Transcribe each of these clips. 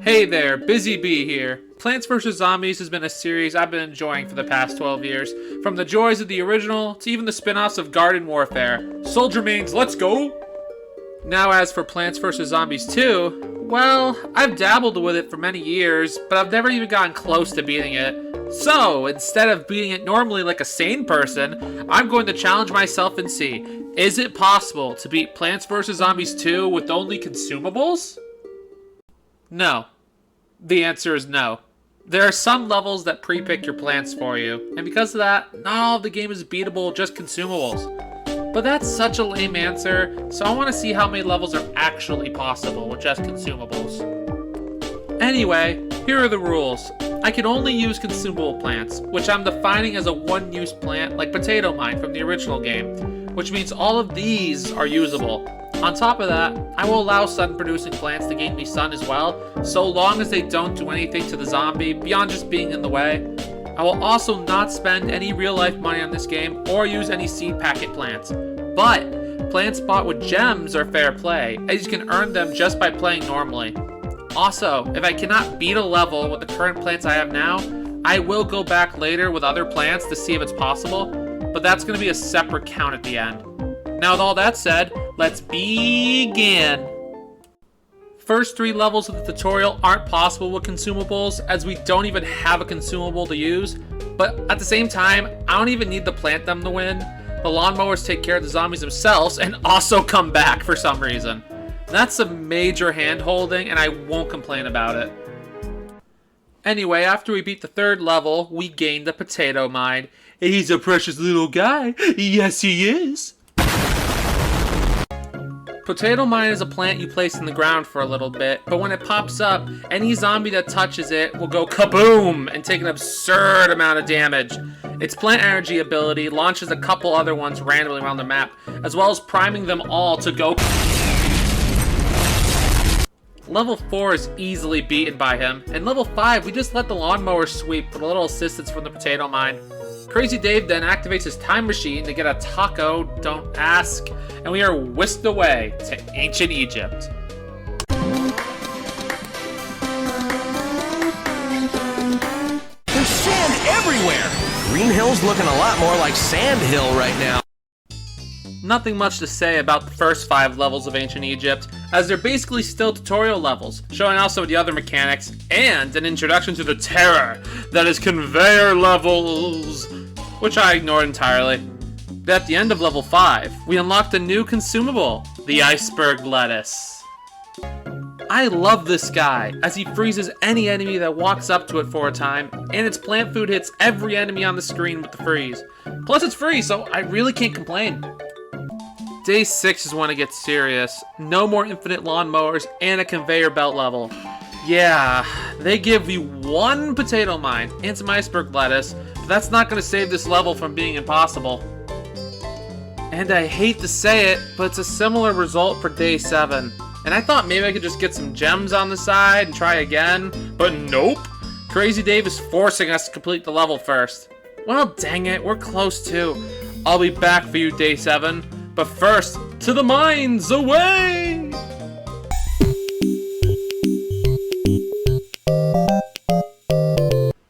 Hey there, Busy Bee here. Plants vs. Zombies has been a series I've been enjoying for the past 12 years. From the joys of the original to even the spin-offs of Garden Warfare. Soldier Mains, let's go! Now as for Plants vs. Zombies 2, well, I've dabbled with it for many years, but I've never even gotten close to beating it. So, instead of beating it normally like a sane person, I'm going to challenge myself and see, is it possible to beat Plants vs. Zombies 2 with only consumables? No. The answer is no. There are some levels that pre-pick your plants for you, and because of that, not all of the game is beatable with just consumables. But that's such a lame answer, so I want to see how many levels are actually possible with just consumables. Anyway, here are the rules. I can only use consumable plants, which I'm defining as a one-use plant like Potato Mine from the original game, which means all of these are usable. On top of that, I will allow sun-producing plants to gain me sun as well, so long as they don't do anything to the zombie beyond just being in the way. I will also not spend any real-life money on this game or use any seed packet plants. But plants bought with gems are fair play, as you can earn them just by playing normally. Also, if I cannot beat a level with the current plants I have now, I will go back later with other plants to see if it's possible, but that's going to be a separate count at the end. Now with all that said, let's begin! First 3 levels of the tutorial aren't possible with consumables, as we don't even have a consumable to use, but at the same time, I don't even need to plant them to win. The lawnmowers take care of the zombies themselves and also come back for some reason. That's some major hand-holding, and I won't complain about it. Anyway, after we beat the 3rd level, we gain the Potato Mine. He's a precious little guy. Yes, he is. Potato Mine is a plant you place in the ground for a little bit, but when it pops up, any zombie that touches it will go kaboom and take an absurd amount of damage. Its plant energy ability launches a couple other ones randomly around the map, as well as priming them all to go. Level 4 is easily beaten by him, and level 5 we just let the lawnmower sweep with a little assistance from the Potato Mine. Crazy Dave then activates his time machine to get a taco, don't ask, and we are whisked away to ancient Egypt. There's sand everywhere! Green Hill's looking a lot more like Sand Hill right now. Nothing much to say about the first 5 levels of ancient Egypt, as they're basically still tutorial levels, showing off some of the other mechanics, and an introduction to the terror that is conveyor levels, which I ignored entirely. At the end of level 5, we unlocked a new consumable, the iceberg lettuce. I love this guy, as he freezes any enemy that walks up to it for a time, and its plant food hits every enemy on the screen with the freeze. Plus it's free, so I really can't complain. Day 6 is when it gets serious. No more infinite lawnmowers and a conveyor belt level. Yeah, they give you 1 potato mine and some iceberg lettuce, but that's not going to save this level from being impossible. And I hate to say it, but it's a similar result for day 7. And I thought maybe I could just get some gems on the side and try again, but nope. Crazy Dave is forcing us to complete the level first. Well, dang it, we're close too. I'll be back for you day 7. But first, to the mines, away!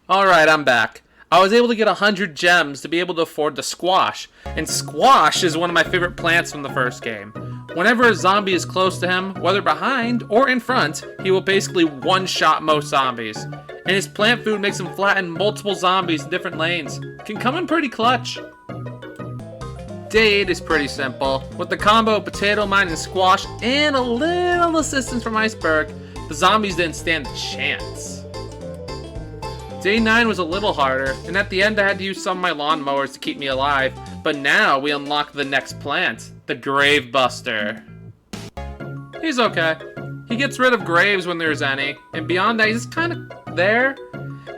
Alright, I'm back. I was able to get 100 gems to be able to afford the squash. And squash is one of my favorite plants from the first game. Whenever a zombie is close to him, whether behind or in front, he will basically one-shot most zombies. And his plant food makes him flatten multiple zombies in different lanes. Can come in pretty clutch. Day 8 is pretty simple. With the combo of Potato Mine and Squash and a little assistance from Iceberg, the zombies didn't stand a chance. Day 9 was a little harder, and at the end I had to use some of my lawnmowers to keep me alive, but now we unlock the next plant, the Grave Buster. He's okay. He gets rid of graves when there's any, and beyond that he's just kind of there.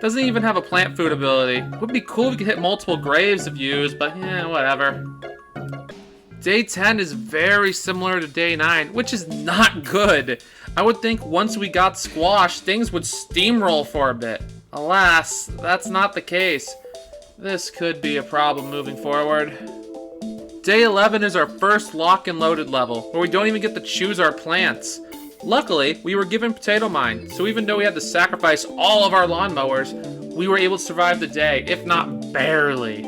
Doesn't even have a plant food ability. Would be cool if we could hit multiple graves if used, but yeah, whatever. Day 10 is very similar to Day 9, which is not good. I would think once we got Squash, things would steamroll for a bit. Alas, that's not the case. This could be a problem moving forward. Day 11 is our first lock and loaded level, where we don't even get to choose our plants. Luckily, we were given potato mine, so even though we had to sacrifice all of our lawnmowers, we were able to survive the day, if not barely.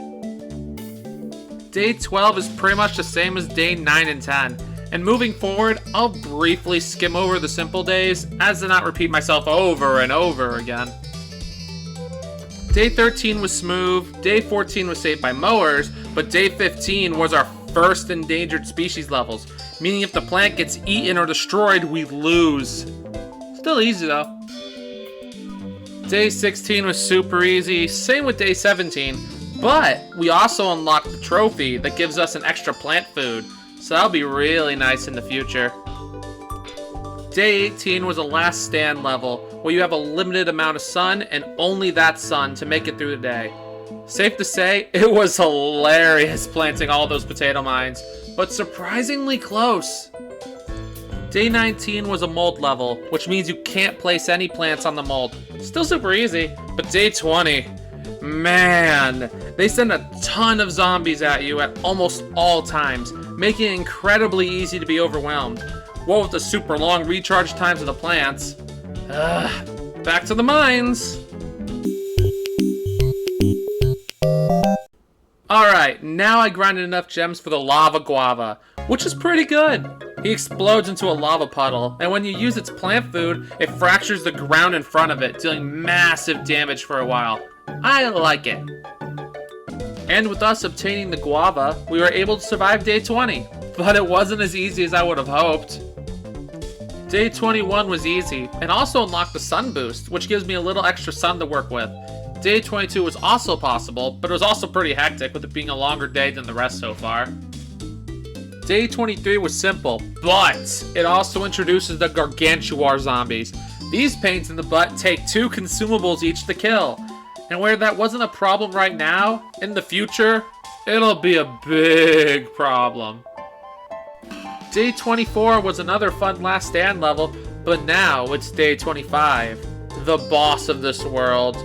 Day 12 is pretty much the same as day 9 and 10, and moving forward, I'll briefly skim over the simple days as to not repeat myself over and over again. Day 13 was smooth, day 14 was saved by mowers, but day 15 was our first endangered species levels, meaning if the plant gets eaten or destroyed, we lose. Still easy though. Day 16 was super easy, same with day 17, but we also unlocked the trophy that gives us an extra plant food, so that'll be really nice in the future. Day 18 was a last stand level, where you have a limited amount of sun and only that sun to make it through the day. Safe to say, it was hilarious planting all those potato mines, but surprisingly close. Day 19 was a mold level, which means you can't place any plants on the mold. Still super easy, but day 20, man, they send a ton of zombies at you at almost all times, making it incredibly easy to be overwhelmed. What with the super long recharge times of the plants. Back to the mines. Alright, now I grinded enough gems for the lava guava, which is pretty good. He explodes into a lava puddle, and when you use its plant food, it fractures the ground in front of it, dealing massive damage for a while. I like it. And with us obtaining the guava, we were able to survive day 20, but it wasn't as easy as I would have hoped. Day 21 was easy, and also unlocked the sun boost, which gives me a little extra sun to work with. Day 22 was also possible, but it was also pretty hectic with it being a longer day than the rest so far. Day 23 was simple, but it also introduces the Gargantuar zombies. These pains in the butt take 2 consumables each to kill, and where that wasn't a problem right now, in the future, it'll be a big problem. Day 24 was another fun last stand level, but now it's day 25, the boss of this world.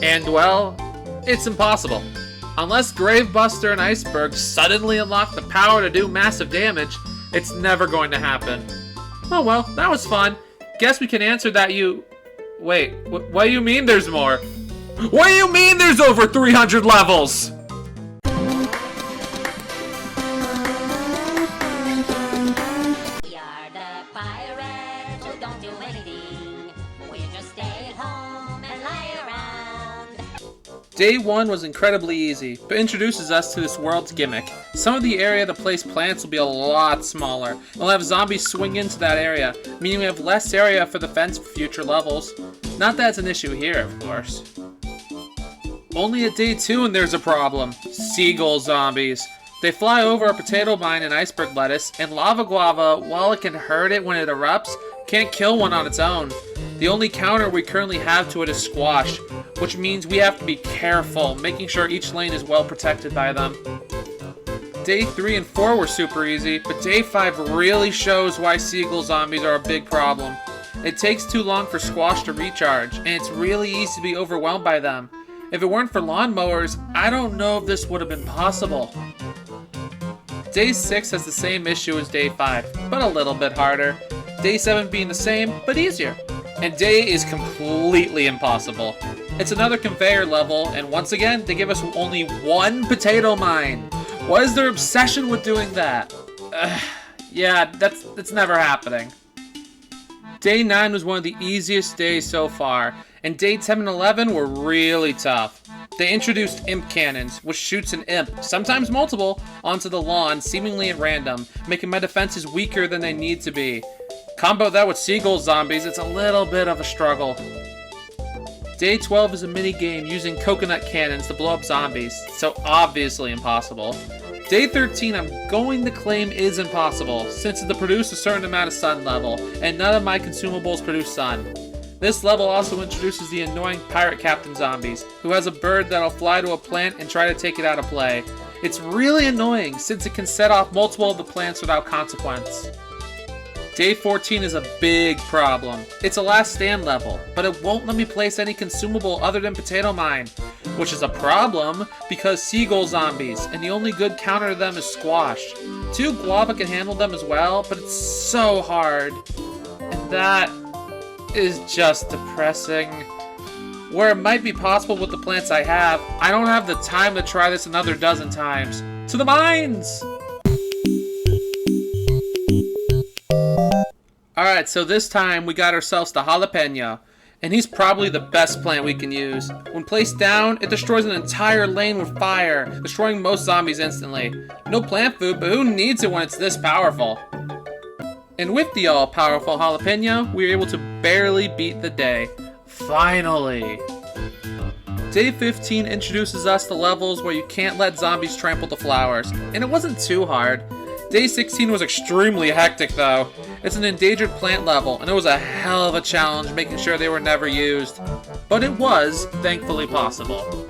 And well, it's impossible. Unless Gravebuster and Iceberg suddenly unlock the power to do massive damage, it's never going to happen. Oh well, that was fun. Guess we can answer that you... Wait, what do you mean there's more? What do you mean there's over 300 levels? We are the pirates who don't do anything. We just stay at home and lie around. Day 1 was incredibly easy, but introduces us to this world's gimmick. Some of the area to place plants will be a lot smaller, and we'll have zombies swing into that area, meaning we have less area for the fence for future levels. Not that it's an issue here, of course. Only at day 2 and there's a problem. Seagull zombies. They fly over a potato mine and iceberg lettuce, and lava guava, while it can hurt it when it erupts, can't kill one on its own. The only counter we currently have to it is squash, which means we have to be careful, making sure each lane is well protected by them. Day 3 and 4 were super easy, but day 5 really shows why seagull zombies are a big problem. It takes too long for squash to recharge, and it's really easy to be overwhelmed by them. If it weren't for lawnmowers, I don't know if this would have been possible. Day 6 has the same issue as day 5, but a little bit harder. Day 7 being the same, but easier. And day is completely impossible. It's another conveyor level, and once again, they give us only 1 potato mine. What is their obsession with doing that? Yeah, that's never happening. Day 9 was one of the easiest days so far, and day 10 and 11 were really tough. They introduced imp cannons, which shoots an imp, sometimes multiple, onto the lawn, seemingly at random, making my defenses weaker than they need to be. Combo that with seagull zombies, it's a little bit of a struggle. Day 12 is a mini-game using coconut cannons to blow up zombies, so obviously impossible. Day 13 I'm going to claim is impossible, since it produces a certain amount of sun level, and none of my consumables produce sun. This level also introduces the annoying pirate captain zombies, who has a bird that'll fly to a plant and try to take it out of play. It's really annoying, since it can set off multiple of the plants without consequence. Day 14 is a big problem. It's a last stand level, but it won't let me place any consumable other than potato mine, which is a problem because seagull zombies, and the only good counter to them is squash. 2 guava can handle them as well, but it's so hard. And that is just depressing. Where it might be possible with the plants I have, I don't have the time to try this another dozen times. To the mines! Alright, so this time we got ourselves the jalapeno. And he's probably the best plant we can use. When placed down, it destroys an entire lane with fire, destroying most zombies instantly. No plant food, but who needs it when it's this powerful? And with the all-powerful jalapeno, we were able to barely beat the day. Finally! Day 15 introduces us to levels where you can't let zombies trample the flowers, and it wasn't too hard. Day 16 was extremely hectic though. It's an endangered plant level, and it was a hell of a challenge making sure they were never used. But it was, thankfully, possible.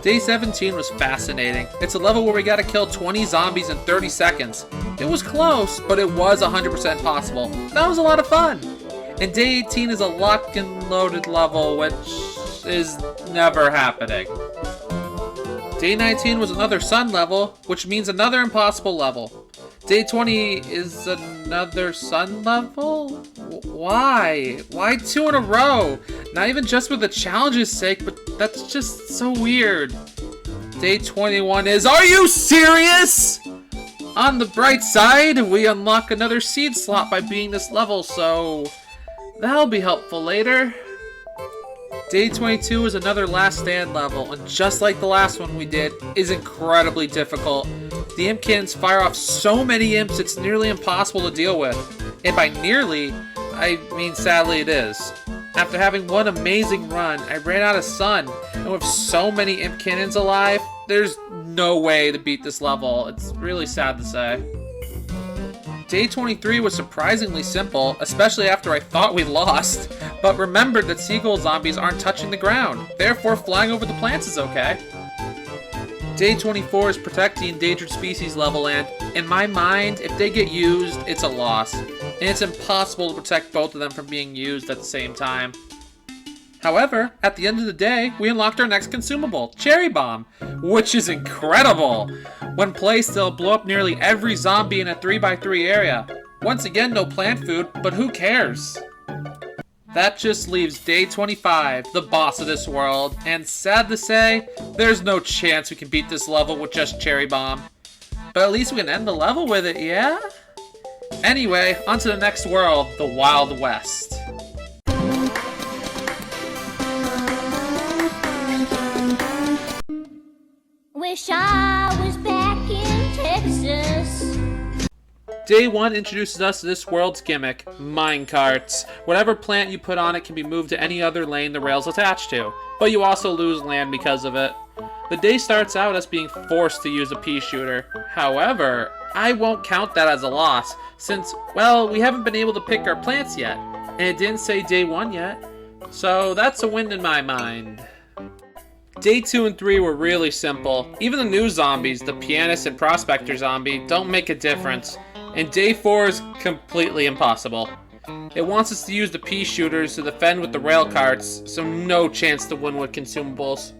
Day 17 was fascinating. It's a level where we gotta kill 20 zombies in 30 seconds. It was close, but it was 100% possible. That was a lot of fun! And Day 18 is a lock and loaded level, which is never happening. Day 19 was another sun level, which means another impossible level. Day 20 is another sun level? Why? Why 2 in a row? Not even just for the challenge's sake, but that's just so weird. Day 21 is, are you serious? On the bright side, we unlock another seed slot by beating this level, so that'll be helpful later. Day 22 is another last stand level, and just like the last one we did, is incredibly difficult. The imp cannons fire off so many imps it's nearly impossible to deal with. And by nearly, I mean sadly it is. After having one amazing run, I ran out of sun, and with so many imp cannons alive, there's no way to beat this level. It's really sad to say. Day 23 was surprisingly simple, especially after I thought we lost, but remembered that seagull zombies aren't touching the ground, therefore flying over the plants is okay. Day 24 is protect the endangered species level, and in my mind, if they get used, it's a loss, and it's impossible to protect both of them from being used at the same time. However, at the end of the day, we unlocked our next consumable, Cherry Bomb, which is incredible! When placed, they'll blow up nearly every zombie in a 3x3 area. Once again, no plant food, but who cares? That just leaves Day 25, the boss of this world, and sad to say, there's no chance we can beat this level with just Cherry Bomb. But at least we can end the level with it, yeah? Anyway, on to the next world, the Wild West. Wish I was back in Texas. Day 1 introduces us to this world's gimmick, minecarts. Whatever plant you put on it can be moved to any other lane the rail's attached to, but you also lose land because of it. The day starts out as being forced to use a pea shooter. However, I won't count that as a loss, since, well, we haven't been able to pick our plants yet, and it didn't say Day 1 yet, so that's a win in my mind. Day 2 and 3 were really simple. Even the new zombies, the pianist and prospector zombie, don't make a difference. And Day 4 is completely impossible. It wants us to use the pea shooters to defend with the rail carts, so no chance to win with consumables.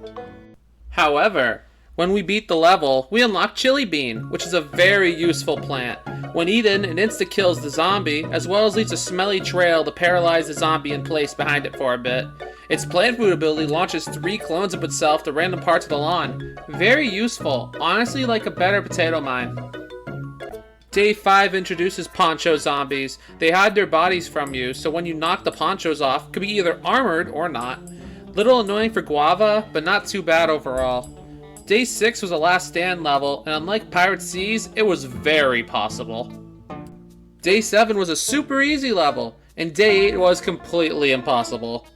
However, when we beat the level, we unlock Chili Bean, which is a very useful plant. When eaten, it insta-kills the zombie, as well as leaves a smelly trail to paralyze the zombie in place behind it for a bit. Its plant food ability launches 3 clones of itself to random parts of the lawn. Very useful, honestly like a better potato mine. Day 5 introduces poncho zombies. They hide their bodies from you, so when you knock the ponchos off, it could be either armored or not. Little annoying for Guava, but not too bad overall. Day 6 was a last stand level, and unlike Pirate Seas, it was very possible. Day 7 was a super easy level, and Day 8 was completely impossible.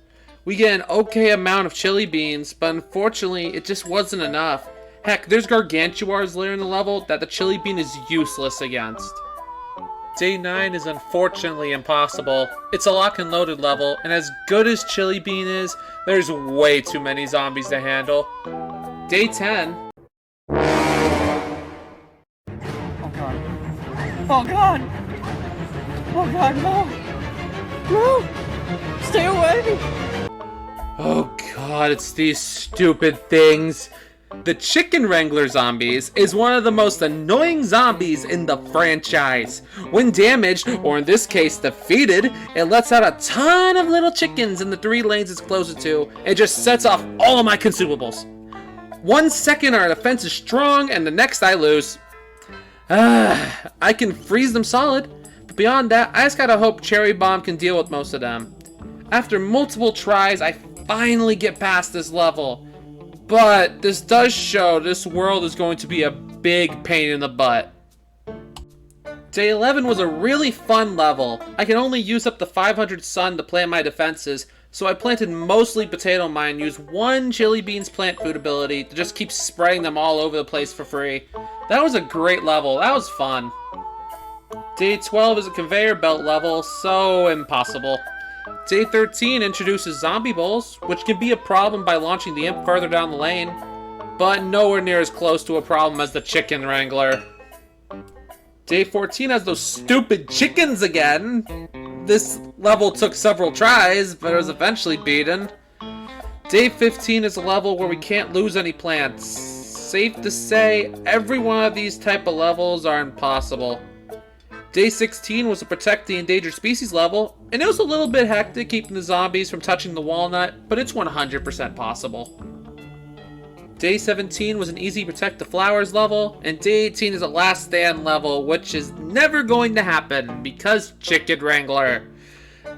We get an okay amount of chili beans, but unfortunately, it just wasn't enough. Heck, there's gargantuars later in the level that the chili bean is useless against. Day 9 is unfortunately impossible. It's a lock and loaded level, and as good as chili bean is, there's way too many zombies to handle. Day 10. Oh god. Oh god! Oh god, no! No! Stay away! Oh god, it's these stupid things. The Chicken Wrangler zombies is one of the most annoying zombies in the franchise. When damaged, or in this case defeated, it lets out a ton of little chickens in the 3 lanes it's closer to, and just sets off all of my consumables. 1 second our defense is strong, and the next I lose. I can freeze them solid, but beyond that, I just gotta hope Cherry Bomb can deal with most of them. After multiple tries, I finally get past this level. But this does show this world is going to be a big pain in the butt. Day 11 was a really fun level. I can only use up to 500 sun to plant my defenses, so I planted mostly potato mine and used 1 chili beans plant food ability to just keep spreading them all over the place for free. That was a great level, that was fun. Day 12 is a conveyor belt level, so impossible. Day 13 introduces zombie bowls, which can be a problem by launching the imp further down the lane, but nowhere near as close to a problem as the Chicken Wrangler. Day 14 has those stupid chickens again. This level took several tries, but it was eventually beaten. Day 15 is a level where we can't lose any plants. Safe to say, every one of these type of levels are impossible. Day 16 was a protect the endangered species level, and it was a little bit hectic keeping the zombies from touching the walnut, but it's 100% possible. Day 17 was an easy protect the flowers level, and day 18 is a last stand level, which is never going to happen because Chicken Wrangler.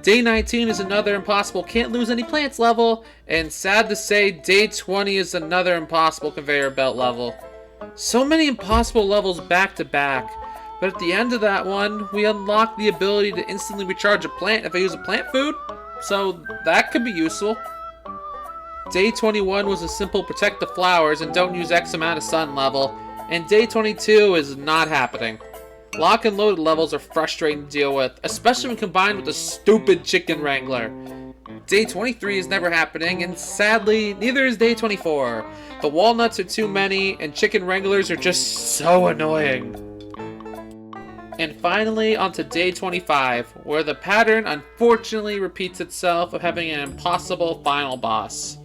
Day 19 is another impossible can't lose any plants level, and sad to say, day 20 is another impossible conveyor belt level. So many impossible levels back to back. But at the end of that one, we unlock the ability to instantly recharge a plant if I use a plant food, so that could be useful. Day 21 was a simple protect the flowers and don't use X amount of sun level, and day 22 is not happening. Lock and loaded levels are frustrating to deal with, especially when combined with the stupid Chicken Wrangler. Day 23 is never happening, and sadly, neither is day 24. The walnuts are too many, and Chicken Wranglers are just so annoying. And finally, onto day 25, where the pattern unfortunately repeats itself of having an impossible final boss.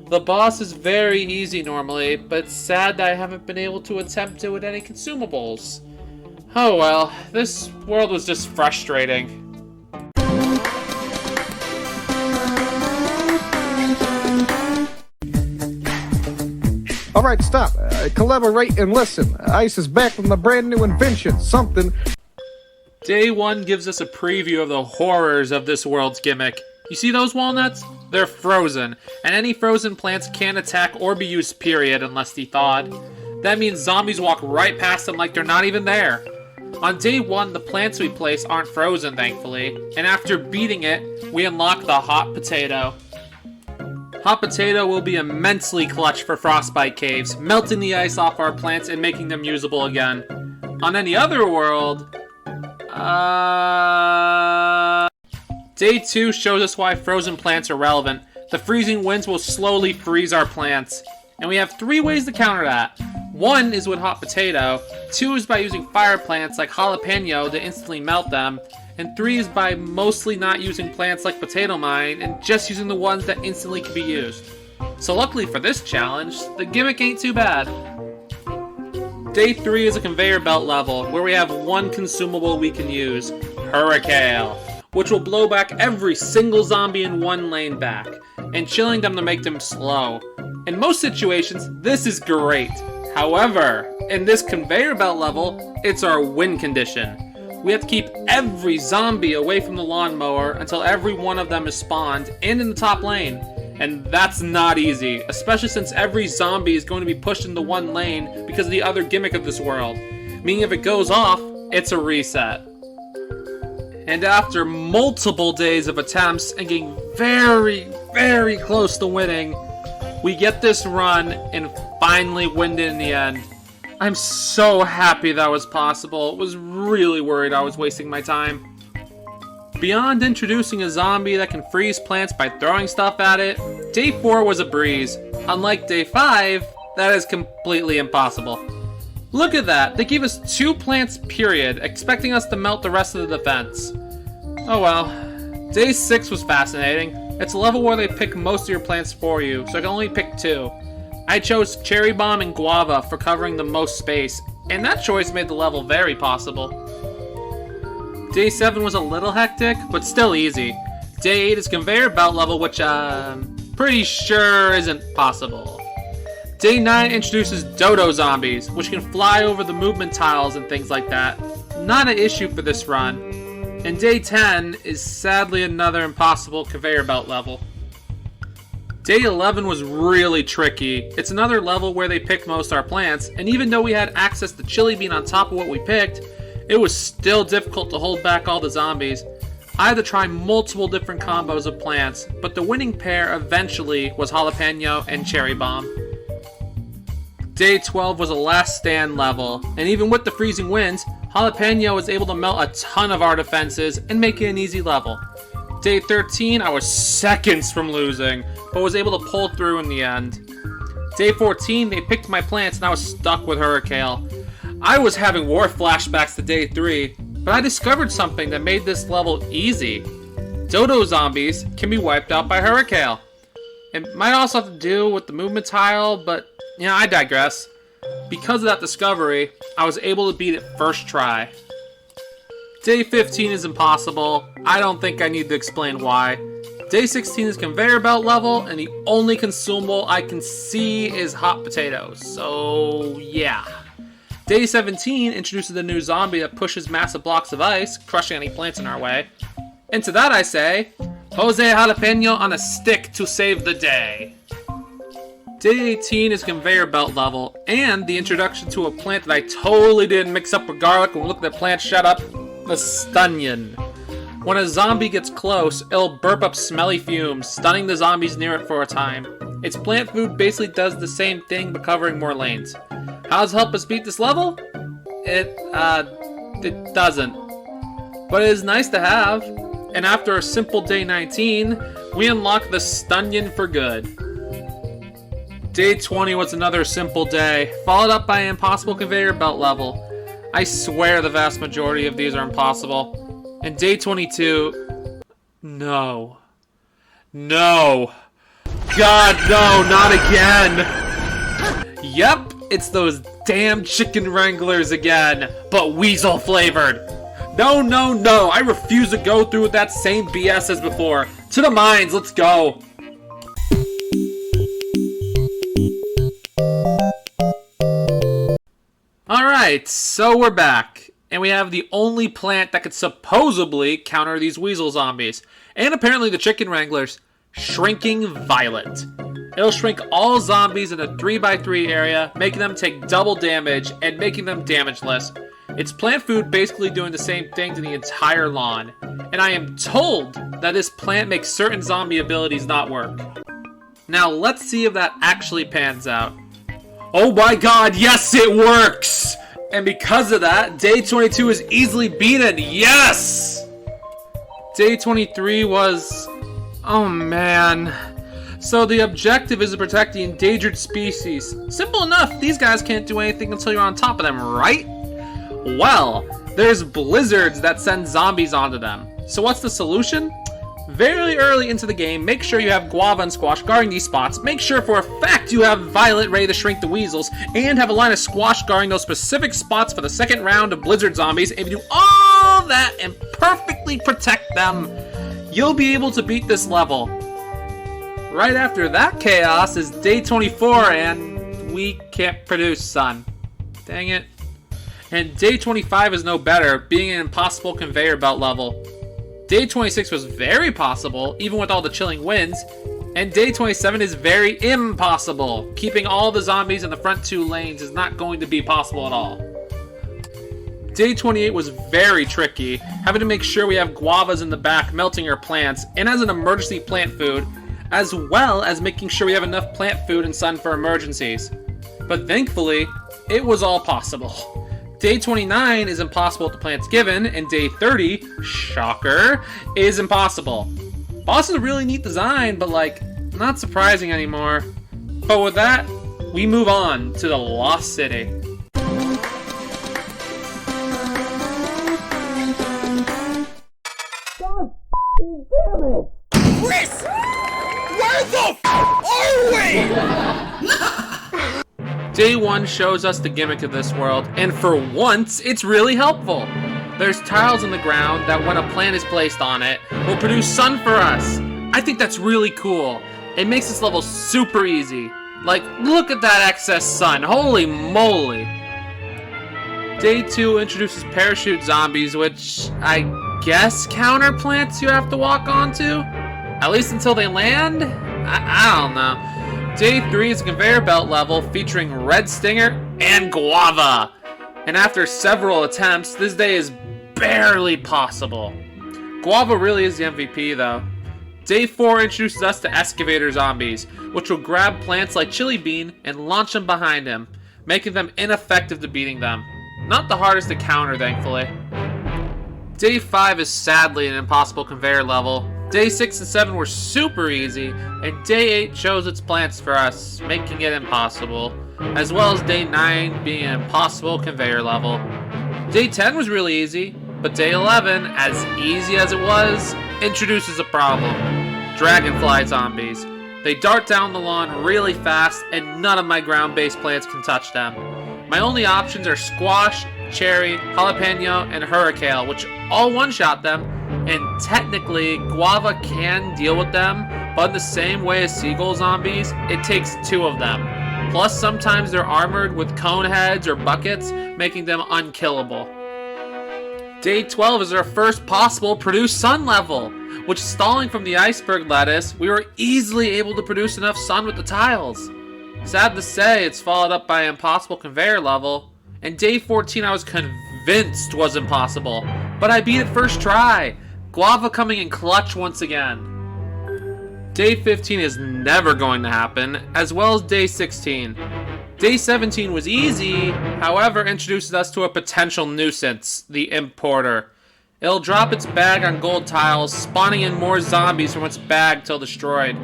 The boss is very easy normally, but it's sad that I haven't been able to attempt it with any consumables. Oh well, this world was just frustrating. Alright, stop. Collaborate and listen. Ice is back with my brand new invention. Something. Day 1 gives us a preview of the horrors of this world's gimmick. You see those walnuts? They're frozen, and any frozen plants can't attack or be used period unless thawed. That means zombies walk right past them like they're not even there. On day 1, the plants we place aren't frozen, thankfully, and after beating it, we unlock the hot potato. Hot potato will be immensely clutch for Frostbite Caves, melting the ice off our plants and making them usable again. On any other world... Day 2 shows us why frozen plants are relevant. The freezing winds will slowly freeze our plants. And we have 3 ways to counter that. 1 is with hot potato, 2 is by using fire plants like jalapeno to instantly melt them, and 3 is by mostly not using plants like potato mine and just using the ones that instantly can be used. So luckily for this challenge, the gimmick ain't too bad. Day 3 is a conveyor belt level, where we have 1 consumable we can use, Hurricane, which will blow back every single zombie in 1 lane back, and chilling them to make them slow. In most situations, this is great. However, in this conveyor belt level, it's our win condition. We have to keep every zombie away from the lawnmower until every one of them is spawned and in the top lane. And that's not easy, especially since every zombie is going to be pushed into 1 lane because of the other gimmick of this world. Meaning if it goes off, it's a reset. And after multiple days of attempts and getting very, very close to winning, we get this run and finally win it in the end. I'm so happy that was possible. Was really worried I was wasting my time. Beyond introducing a zombie that can freeze plants by throwing stuff at it, day 4 was a breeze. Unlike day 5, that is completely impossible. Look at that, they gave us 2 plants period, expecting us to melt the rest of the defense. Oh well. Day 6 was fascinating. It's a level where they pick most of your plants for you, so I can only pick 2. I chose Cherry Bomb and Guava for covering the most space, and that choice made the level very possible. Day 7 was a little hectic, but still easy. Day 8 is conveyor belt level, which I'm pretty sure isn't possible. Day 9 introduces dodo zombies, which can fly over the movement tiles and things like that. Not an issue for this run. And Day 10 is sadly another impossible conveyor belt level. Day 11 was really tricky. It's another level where they picked most our plants, and even though we had access to Chili Bean on top of what we picked, it was still difficult to hold back all the zombies. I had to try multiple different combos of plants, but the winning pair eventually was Jalapeno and Cherry Bomb. Day 12 was a last stand level, and even with the freezing winds, Jalapeno was able to melt a ton of our defenses and make it an easy level. Day 13, I was seconds from losing, but was able to pull through in the end. Day 14, they picked my plants and I was stuck with Hurricane. I was having war flashbacks to Day 3, but I discovered something that made this level easy. Dodo zombies can be wiped out by Hurricane. It might also have to do with the movement tile, but I digress. Because of that discovery, I was able to beat it first try. Day 15 is impossible. I don't think I need to explain why. Day 16 is conveyor belt level, and the only consumable I can see is hot potatoes. So, yeah. Day 17 introduces a new zombie that pushes massive blocks of ice, crushing any plants in our way. And to that I say, Jose Jalapeno on a stick to save the day. Day 18 is conveyor belt level, and the introduction to a plant that I totally didn't mix up with garlic when we looked at the plant shut up, the Stunnion. When a zombie gets close, it'll burp up smelly fumes, stunning the zombies near it for a time. Its plant food basically does the same thing but covering more lanes. How does it help us beat this level? It doesn't. But it is nice to have. And after a simple day 19, we unlock the Stunnion for good. Day 20 was another simple day, followed up by an impossible conveyor belt level. I swear the vast majority of these are impossible. And day 22... No. No. God, no, not again! Yep, it's those damn chicken wranglers again, but weasel flavored. No, no, no, I refuse to go through with that same BS as before. To the mines, let's go. Alright, so we're back, and we have the only plant that could supposedly counter these weasel zombies, and apparently the chicken wranglers, Shrinking Violet. It'll shrink all zombies in a 3x3 area, making them take double damage and making them damageless. It's plant food basically doing the same thing to the entire lawn, and I am told that this plant makes certain zombie abilities not work. Now let's see if that actually pans out. Oh my god, yes, it works! And because of that, day 22 is easily beaten, yes! Day 23 was... oh man. So the objective is to protect the endangered species. Simple enough, these guys can't do anything until you're on top of them, right? Well, there's blizzards that send zombies onto them. So what's the solution? Very early into the game, make sure you have Guava and Squash guarding these spots, make sure for a fact you have Violet ready to shrink the weasels, and have a line of Squash guarding those specific spots for the second round of Blizzard zombies. If you do all that and perfectly protect them, you'll be able to beat this level. Right after that chaos is day 24, and we can't produce sun. Dang it. And day 25 is no better, being an impossible conveyor belt level. Day 26 was very possible, even with all the chilling winds, and day 27 is very impossible. Keeping all the zombies in the front two lanes is not going to be possible at all. Day 28 was very tricky, having to make sure we have guavas in the back melting our plants, and as an emergency plant food, as well as making sure we have enough plant food and sun for emergencies. But thankfully, it was all possible. Day 29 is impossible with the plants given, and day 30, shocker, is impossible. Boss is a really neat design, but not surprising anymore. But with that, we move on to the Lost City. God damn it! Chris! Where the f are we? Day 1 shows us the gimmick of this world, and for once, it's really helpful. There's tiles in the ground that when a plant is placed on it, will produce sun for us. I think that's really cool. It makes this level super easy. Like, look at that excess sun, holy moly. Day 2 introduces parachute zombies, which I guess counter plants you have to walk onto? At least until they land? I don't know. Day 3 is a conveyor belt level featuring red stinger and guava. And after several attempts, this day is barely possible. Guava really is the MVP though. Day 4 introduces us to excavator zombies, which will grab plants like chili bean and launch them behind him, making them ineffective to beating them. Not the hardest to counter, thankfully. Day 5 is sadly an impossible conveyor level. Day 6 and 7 were super easy, and Day 8 shows its plants for us, making it impossible, as well as Day 9 being an impossible conveyor level. Day 10 was really easy, but Day 11, as easy as it was, introduces a problem. Dragonfly zombies. They dart down the lawn really fast, and none of my ground-based plants can touch them. My only options are squash, cherry, jalapeno, and hurricane, which all one-shot them, and technically, guava can deal with them, but in the same way as seagull zombies, it takes 2 of them. Plus, sometimes they're armored with cone heads or buckets, making them unkillable. Day 12 is our first possible produce sun level, which stalling from the iceberg lettuce, we were easily able to produce enough sun with the tiles. Sad to say, it's followed up by an impossible conveyor level, and Day 14 I was convinced was impossible, but I beat it first try. Guava coming in clutch once again. Day 15 is never going to happen, as well as Day 16. Day 17 was easy, however introduces us to a potential nuisance, the importer. It'll drop its bag on gold tiles, spawning in more zombies from its bag till destroyed.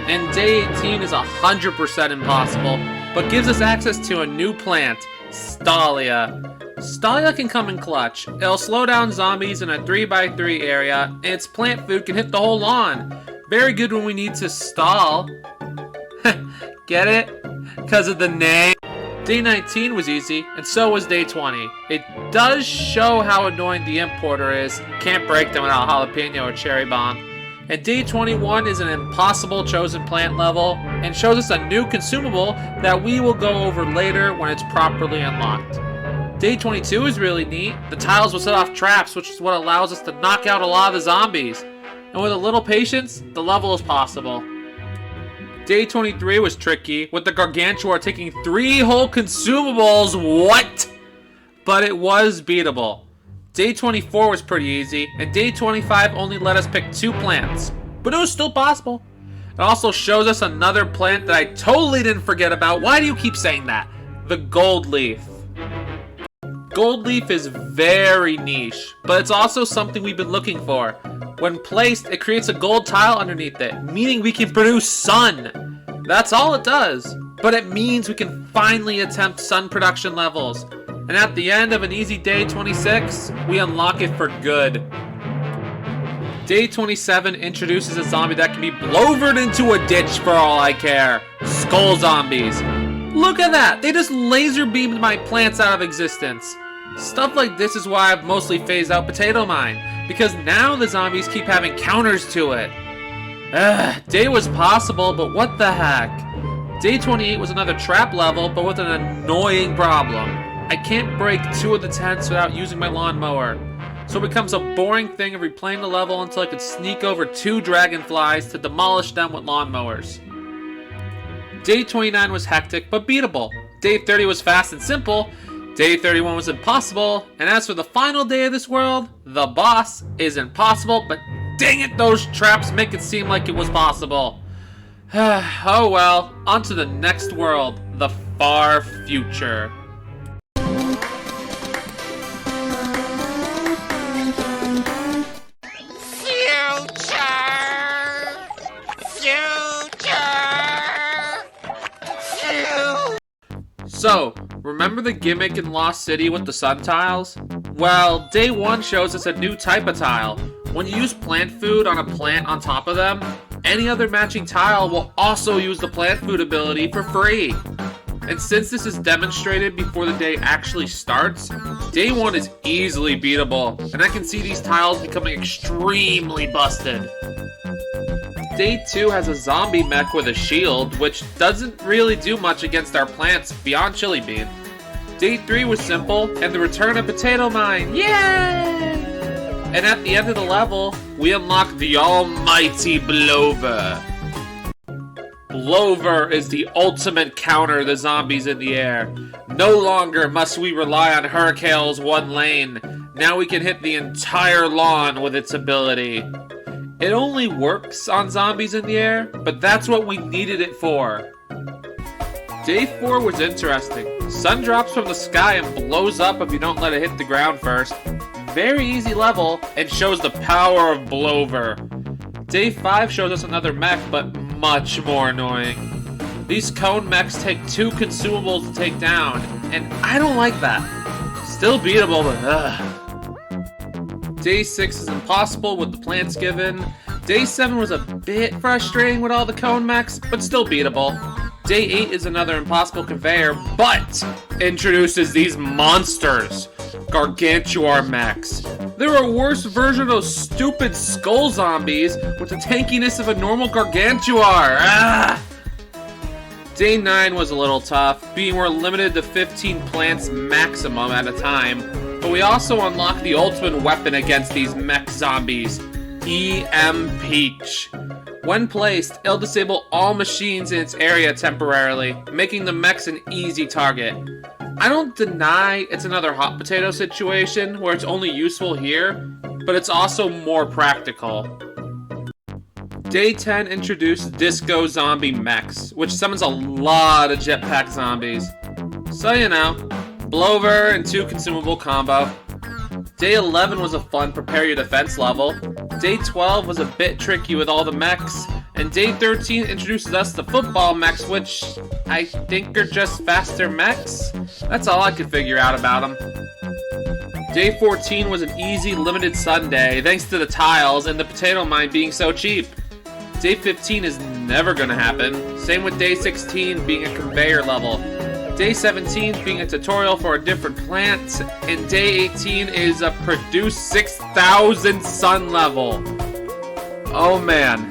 And Day 18 is 100% impossible, but gives us access to a new plant, Stalia. Stalia can come in clutch. It'll slow down zombies in a 3x3 area, and its plant food can hit the whole lawn. Very good when we need to stall. Get it? Because of the name? Day 19 was easy, and so was Day 20. It does show how annoying the importer is. Can't break them without jalapeno or cherry bomb. And Day 21 is an impossible chosen plant level, and shows us a new consumable that we will go over later when it's properly unlocked. Day 22 is really neat. The tiles will set off traps, which is what allows us to knock out a lot of the zombies. And with a little patience, the level is possible. Day 23 was tricky, with the Gargantuar taking 3 whole consumables. What? But it was beatable. Day 24 was pretty easy, and Day 25 only let us pick 2 plants. But it was still possible. It also shows us another plant that I totally didn't forget about. Why do you keep saying that? The gold leaf. Gold leaf is very niche, but it's also something we've been looking for. When placed, it creates a gold tile underneath it, meaning we can produce sun. That's all it does, but it means we can finally attempt sun production levels. And at the end of an easy Day 26, we unlock it for good. Day 27 introduces a zombie that can be blovered into a ditch for all I care. Skull zombies. Look at that! They just laser beamed my plants out of existence. Stuff like this is why I've mostly phased out Potato Mine, because now the zombies keep having counters to it. Day was possible, but what the heck? Day 28 was another trap level, but with an annoying problem. I can't break 2 of the tents without using my lawnmower, so it becomes a boring thing of replaying the level until I could sneak over 2 dragonflies to demolish them with lawnmowers. Day 29 was hectic, but beatable. Day 30 was fast and simple. Day 31 was impossible, and as for the final day of this world, the boss is impossible, but dang it, those traps make it seem like it was possible. Oh well, on to the next world, the far future. So, remember the gimmick in Lost City with the sun tiles? Well, Day 1 shows us a new type of tile. When you use plant food on a plant on top of them, any other matching tile will also use the plant food ability for free. And since this is demonstrated before the day actually starts, day 1 is easily beatable, and I can see these tiles becoming extremely busted. Day 2 has a zombie mech with a shield, which doesn't really do much against our plants beyond Chili Bean. Day 3 was simple, and the return of Potato Mine, yay! And at the end of the level, we unlock the almighty Blover. Blover is the ultimate counter to the zombies in the air. No longer must we rely on Hurricane's one lane. Now we can hit the entire lawn with its ability. It only works on zombies in the air, but that's what we needed it for. Day 4 was interesting. Sun drops from the sky and blows up if you don't let it hit the ground first. Very easy level, and shows the power of Blover. Day 5 shows us another mech, but much more annoying. These cone mechs take 2 consumables to take down, and I don't like that. Still beatable, but ugh. Day 6 is impossible with the plants given. Day 7 was a bit frustrating with all the cone mechs, but still beatable. Day 8 is another impossible conveyor, but introduces these monsters. Gargantuar mechs. They're a worse version of those stupid skull zombies with the tankiness of a normal Gargantuar. Ah! Day 9 was a little tough, being we're limited to 15 plants maximum at a time, but we also unlock the ultimate weapon against these mech zombies, EM Peach. When placed, it'll disable all machines in its area temporarily, making the mechs an easy target. I don't deny it's another hot potato situation where it's only useful here, but it's also more practical. Day 10 introduced Disco Zombie Mechs, which summons a lot of jetpack zombies. So you know, Blover and 2 consumable combo. Day 11 was a fun prepare your defense level. Day 12 was a bit tricky with all the mechs. And Day 13 introduces us to football mechs, which I think are just faster mechs. That's all I could figure out about them. Day 14 was an easy limited Sunday, thanks to the tiles and the potato mine being so cheap. Day 15 is never gonna happen. Same with Day 16 being a conveyor level. Day 17 being a tutorial for a different plant. And Day 18 is a produce 6,000 sun level. Oh man.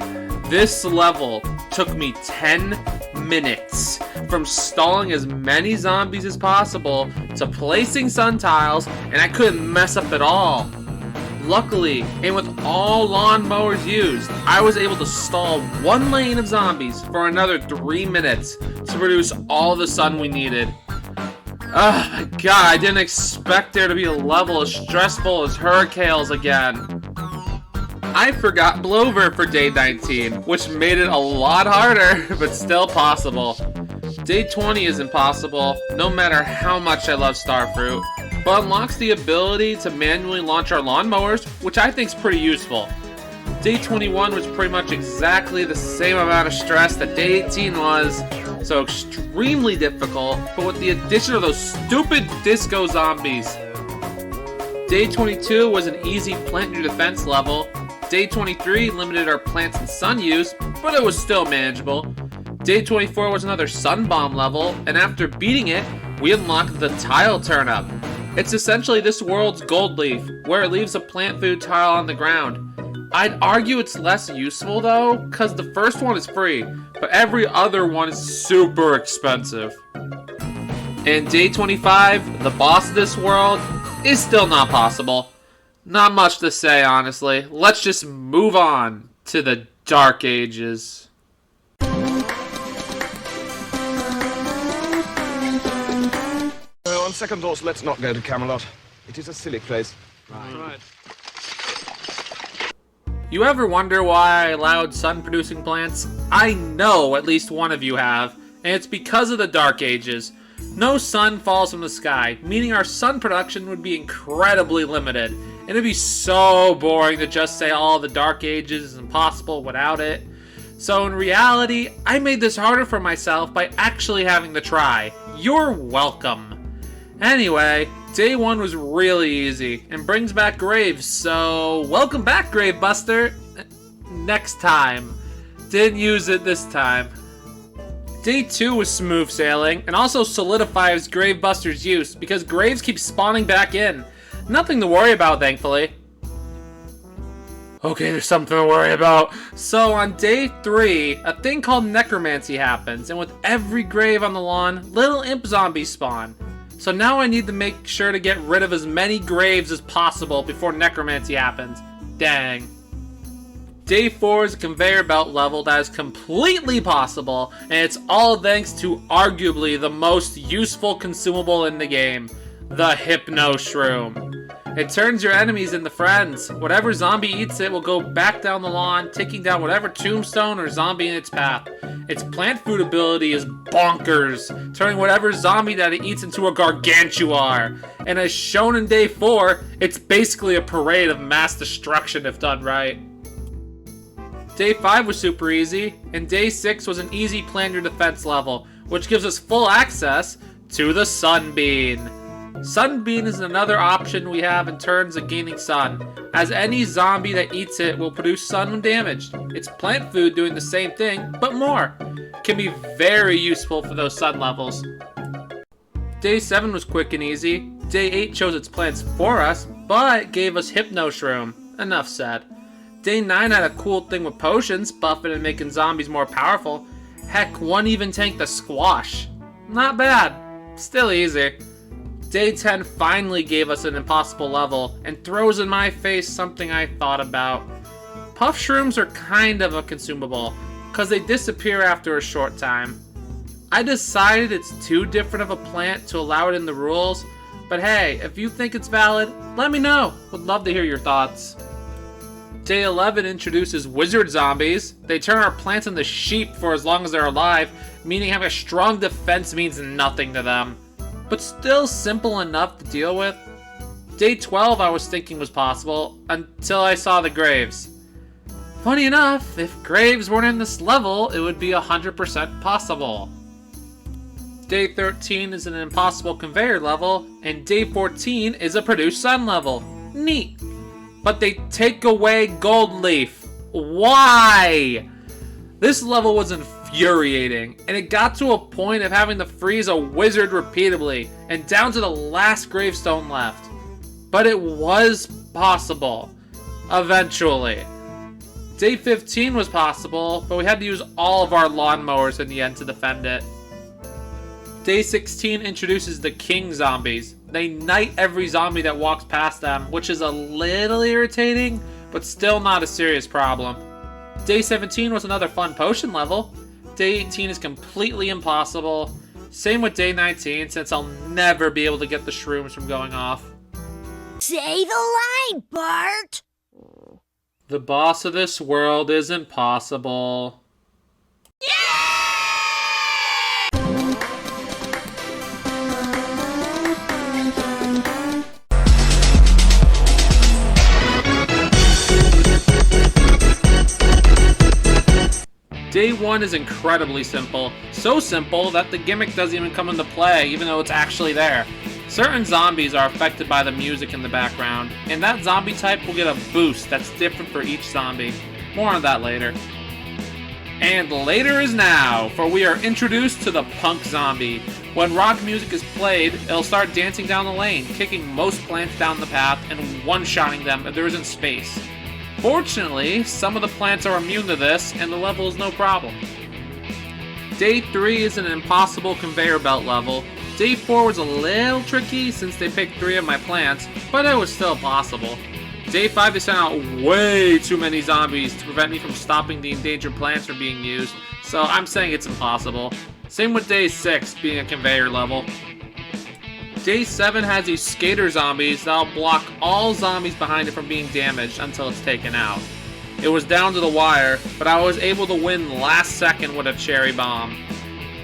This level took me 10 minutes, from stalling as many zombies as possible to placing sun tiles, and I couldn't mess up at all. Luckily, and with all lawnmowers used, I was able to stall 1 lane of zombies for another 3 minutes to produce all the sun we needed. Oh my god, I didn't expect there to be a level as stressful as Hurricane's again. I forgot Blover for Day 19, which made it a lot harder, but still possible. Day 20 is impossible, no matter how much I love Starfruit, but unlocks the ability to manually launch our lawnmowers, which I think is pretty useful. Day 21 was pretty much exactly the same amount of stress that Day 18 was, so extremely difficult, but with the addition of those stupid disco zombies. Day 22 was an easy plant your defense level. Day 23 limited our plants and sun use, but it was still manageable. Day 24 was another sun bomb level, and after beating it, we unlocked the tile turnip. It's essentially this world's gold leaf, where it leaves a plant food tile on the ground. I'd argue it's less useful though, cause the first one is free, but every other one is super expensive. And Day 25, the boss of this world, is still not possible. Not much to say, honestly. Let's just move on to the Dark Ages. On second thoughts, let's not go to Camelot. It is a silly place. Right. You ever wonder why I allowed sun-producing plants? I know at least one of you have, and it's because of the Dark Ages. No sun falls from the sky, meaning our sun production would be incredibly limited, and it'd be so boring to just say all the Dark Ages is impossible without it. So in reality, I made this harder for myself by actually having to try. You're welcome. Anyway, Day 1 was really easy, and brings back Graves, so welcome back, Gravebuster. Next time. Didn't use it this time. Day 2 was smooth sailing, and also solidifies Gravebuster's use, because graves keep spawning back in. Nothing to worry about, thankfully. Okay, there's something to worry about. So on day 3, a thing called necromancy happens, and with every grave on the lawn, little imp zombies spawn. So now I need to make sure to get rid of as many graves as possible before necromancy happens. Dang. Day 4 is a conveyor belt level that is completely possible, and it's all thanks to arguably the most useful consumable in the game, the Hypno Shroom. It turns your enemies into friends. Whatever zombie eats it will go back down the lawn, taking down whatever tombstone or zombie in its path. Its plant food ability is bonkers, turning whatever zombie that it eats into a gargantuar. And as shown in day 4, it's basically a parade of mass destruction if done right. Day 5 was super easy, and Day 6 was an easy plan your defense level, which gives us full access to the Sunbean. Sunbean is another option we have in terms of gaining sun, as any zombie that eats it will produce sun when damaged. It's plant food doing the same thing, but more. Can be very useful for those sun levels. Day 7 was quick and easy. Day 8 chose its plants for us, but gave us Hypno Shroom. Enough said. Day 9 had a cool thing with potions, buffing and making zombies more powerful. Heck, one even tanked the squash. Not bad. Still easy. Day 10 finally gave us an impossible level, and throws in my face something I thought about. Puff shrooms are kind of a consumable, cause they disappear after a short time. I decided it's too different of a plant to allow it in the rules, but hey, if you think it's valid, let me know. Would love to hear your thoughts. Day 11 introduces wizard zombies. They turn our plants into sheep for as long as they're alive, meaning having a strong defense means nothing to them. But still simple enough to deal with. Day 12 I was thinking was possible, until I saw the graves. Funny enough, if graves weren't in this level, it would be 100% possible. Day 13 is an impossible conveyor level, and Day 14 is a produce sun level. Neat. But they take away gold leaf. Why? This level was infuriating, and it got to a point of having to freeze a wizard repeatedly, and down to the last gravestone left. But it was possible. Eventually. Day 15 was possible, but we had to use all of our lawnmowers in the end to defend it. Day 16 introduces the king zombies. They knight every zombie that walks past them, which is a little irritating, but still not a serious problem. Day 17 was another fun potion level. Day 18 is completely impossible. Same with Day 19, since I'll never be able to get the shrooms from going off. Say the line, Bart! The boss of this world is impossible. Day 1 is incredibly simple. So simple that the gimmick doesn't even come into play, even though it's actually there. Certain zombies are affected by the music in the background, and that zombie type will get a boost that's different for each zombie. More on that later. And later is now, for we are introduced to the punk zombie. When rock music is played, it'll start dancing down the lane, kicking most plants down the path and one-shotting them if there isn't space. Fortunately, some of the plants are immune to this, and the level is no problem. Day 3 is an impossible conveyor belt level. Day 4 was a little tricky since they picked 3 of my plants, but it was still possible. Day 5 they sent out way too many zombies to prevent me from stopping the endangered plants from being used, so I'm saying it's impossible. Same with Day 6 being a conveyor level. Day 7 has these skater zombies that'll block all zombies behind it from being damaged until it's taken out. It was down to the wire, but I was able to win last second with a cherry bomb.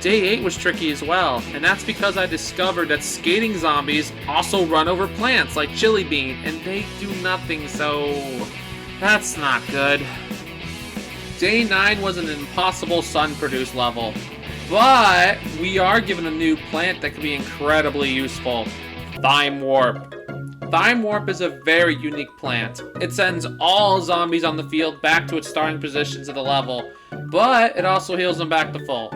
Day 8 was tricky as well, and that's because I discovered that skating zombies also run over plants like Chili Bean, and they do nothing, so that's not good. Day 9 was an impossible sun-produced level. But we are given a new plant that can be incredibly useful. Thyme Warp. Thyme Warp is a very unique plant. It sends all zombies on the field back to its starting positions of the level, but it also heals them back to full.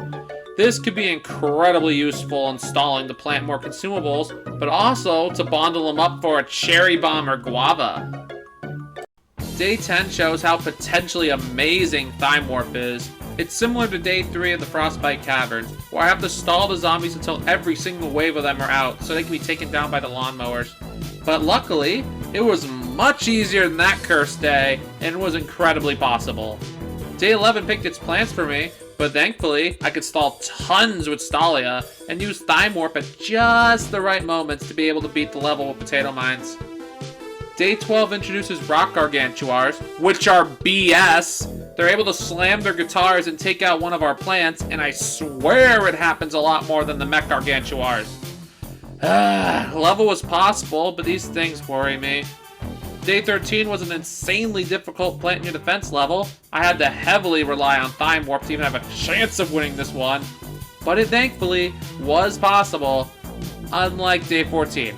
This could be incredibly useful in stalling to plant more consumables, but also to bundle them up for a cherry bomb or guava. Day 10 shows how potentially amazing Thymorph is. It's similar to Day 3 of the Frostbite Caverns, where I have to stall the zombies until every single wave of them are out, so they can be taken down by the lawnmowers. But luckily, it was much easier than that cursed day, and was incredibly possible. Day 11 picked its plants for me, but thankfully, I could stall tons with Stalia, and use Thymorph at just the right moments to be able to beat the level with potato mines. Day 12 introduces rock gargantuars, which are BS. They're able to slam their guitars and take out one of our plants, and I swear it happens a lot more than the mech gargantuars. Level was possible, but these things worry me. Day 13 was an insanely difficult plant near defense level. I had to heavily rely on Thymorph to even have a chance of winning this one. But it thankfully was possible, unlike Day 14.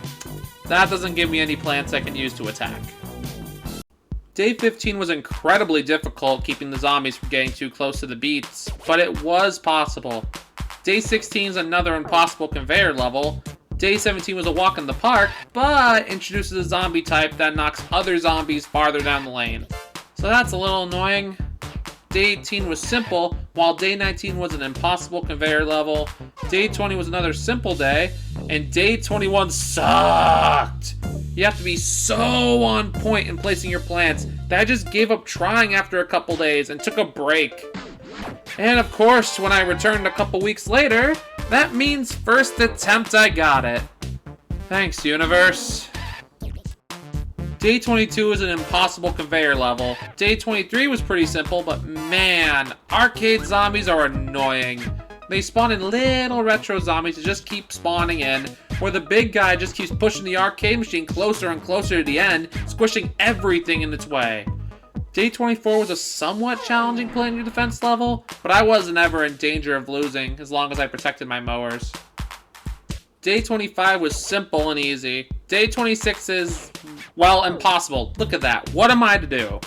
That doesn't give me any plants I can use to attack. Day 15 was incredibly difficult keeping the zombies from getting too close to the beats, but it was possible. Day 16 is another impossible conveyor level. Day 17 was a walk in the park, but introduces a zombie type that knocks other zombies farther down the lane. So that's a little annoying. Day 18 was simple, while Day 19 was an impossible conveyor level. Day 20 was another simple day, and Day 21 sucked. You have to be so on point in placing your plants that I just gave up trying after a couple days and took a break. And of course, when I returned a couple weeks later, that means first attempt I got it. Thanks, universe. Day 22 is an impossible conveyor level. Day 23 was pretty simple, but man, arcade zombies are annoying. They spawn in little retro zombies that just keep spawning in, where the big guy just keeps pushing the arcade machine closer and closer to the end, squishing everything in its way. Day 24 was a somewhat challenging playing defense level, but I wasn't ever in danger of losing as long as I protected my mowers. Day 25 was simple and easy. Day 26 is, well, impossible. Look at that. What am I to do?